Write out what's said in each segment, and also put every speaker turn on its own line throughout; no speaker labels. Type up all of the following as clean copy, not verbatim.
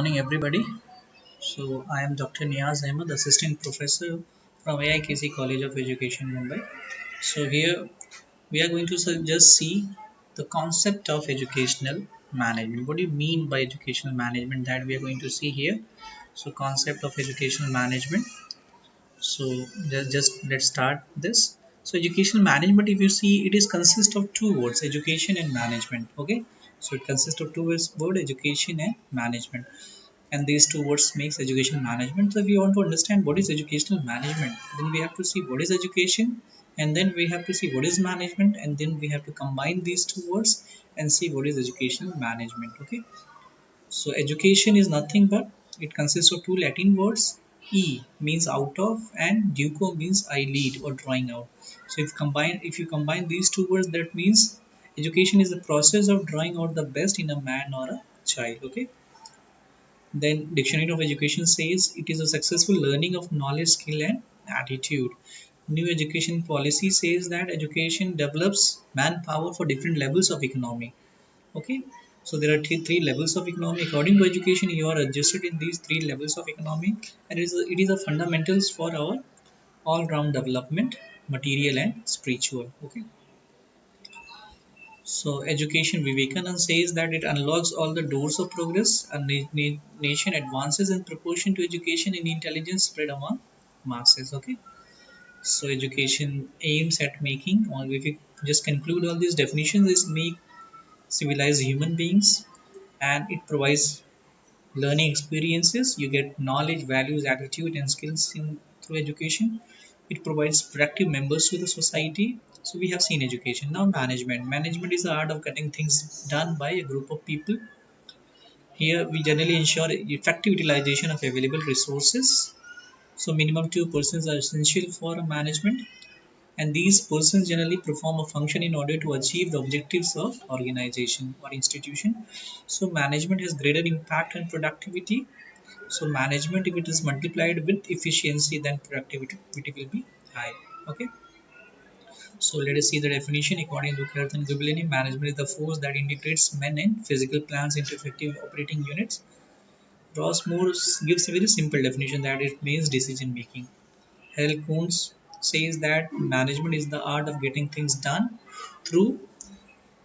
morning, everybody. So, I am Dr. Niaz Ahmed, Assistant Professor from AIKC College of Education, Mumbai. So, here we are going to just see the concept of educational management. What do you mean by educational management? That we are going to see here. So, concept of educational management. So, just let's start this. So, educational management, if you see, it is consist of two words, education and management. Okay. So, it consists of two words, word education and management, and these two words makes education management. So if you want to understand what is educational management, then we have to see what is education, and then we have to see what is management, and then we have to combine these two words and see what is educational management. Okay, so education is nothing but it consists of two Latin words. E means out of, and duco means I lead or drawing out. So if you combine these two words, that means education is the process of drawing out the best in a man or a child. Okay, then Dictionary of Education says it is a successful learning of knowledge, skill and attitude. New education policy says that education develops manpower for different levels of economy. Okay, so there are three levels of economy. According to education, you are adjusted in these three levels of economy, and it is a fundamentals for our all-round development, material and spiritual. Okay, so education, Vivekananda says that it unlocks all the doors of progress. A nation advances in proportion to education and intelligence spread among masses. Okay, so education aims at making, or if you just conclude all these definitions, is make civilized human beings, and it provides learning experiences. You get knowledge, values, attitude, and skills in through education. It provides productive members to the society. So we have seen education. Now management. Management is the art of getting things done by a group of people. Here we generally ensure effective utilization of available resources. So minimum two persons are essential for a management, and these persons generally perform a function in order to achieve the objectives of organization or institution. So management has greater impact on productivity. So management, if it is multiplied with efficiency, then productivity will be high. Okay. So let us see the definition. According to Kirtan Gubilini, management is the force that integrates men and physical plans into effective operating units. Ross Moore gives a very simple definition that it means decision making. Harold Kuhns says that management is the art of getting things done through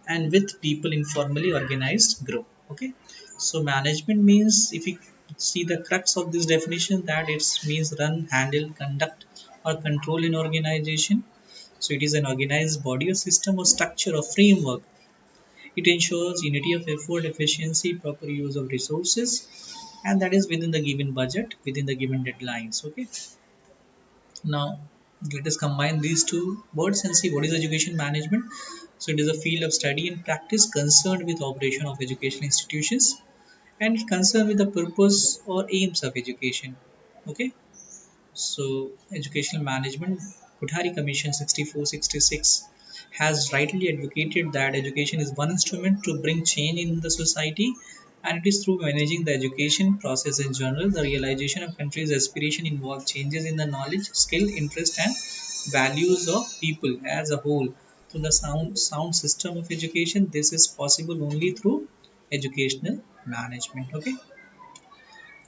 and with people in formally organized group. Okay, so management means, if you see the crux of this definition, that it means run, handle, conduct or control an organization. So it is an organized body or system or structure or framework. It ensures unity of effort, efficiency, proper use of resources, and that is within the given budget, within the given deadlines. Okay, now let us combine these two words and see what is education management. So it is a field of study and practice concerned with operation of educational institutions, and it concerned with the purpose or aims of education. Okay, so educational management, Kothari Commission 6466 has rightly advocated that education is one instrument to bring change in the society, and it is through managing the education process in general. The realization of country's aspiration involves changes in the knowledge, skill, interest, and values of people as a whole. Through the sound system of education, this is possible only through educational management. Okay.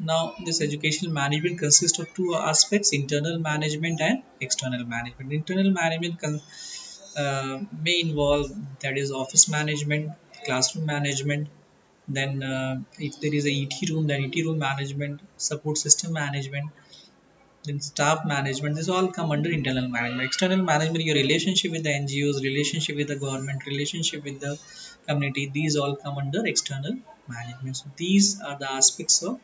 Now, this educational management consists of two aspects: internal management and external management. Internal management may involve, that is, office management, classroom management. Then, if there is a ET room, then ET room management, support system management, then staff management. This all come under internal management. External management, your relationship with the NGOs, relationship with the government, relationship with the community. These all come under external management. So these are the aspects of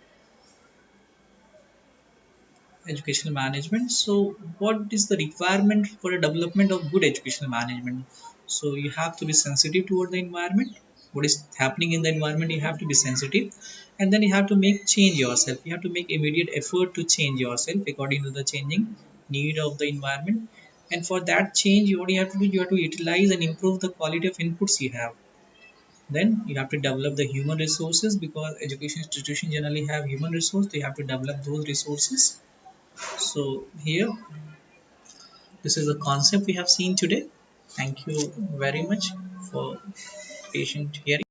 educational management. So what is the requirement for a development of good educational management? So you have to be sensitive toward the environment, what is happening in the environment. You have to be sensitive, and then you have to make change yourself. You have to make immediate effort to change yourself according to the changing need of the environment. And for that change, what you have to do, you have to utilize and improve the quality of inputs you have. Then you have to develop the human resources, because education institutions generally have human resource. They have to develop those resources. So here, this is the concept we have seen today. Thank you very much for patient hearing.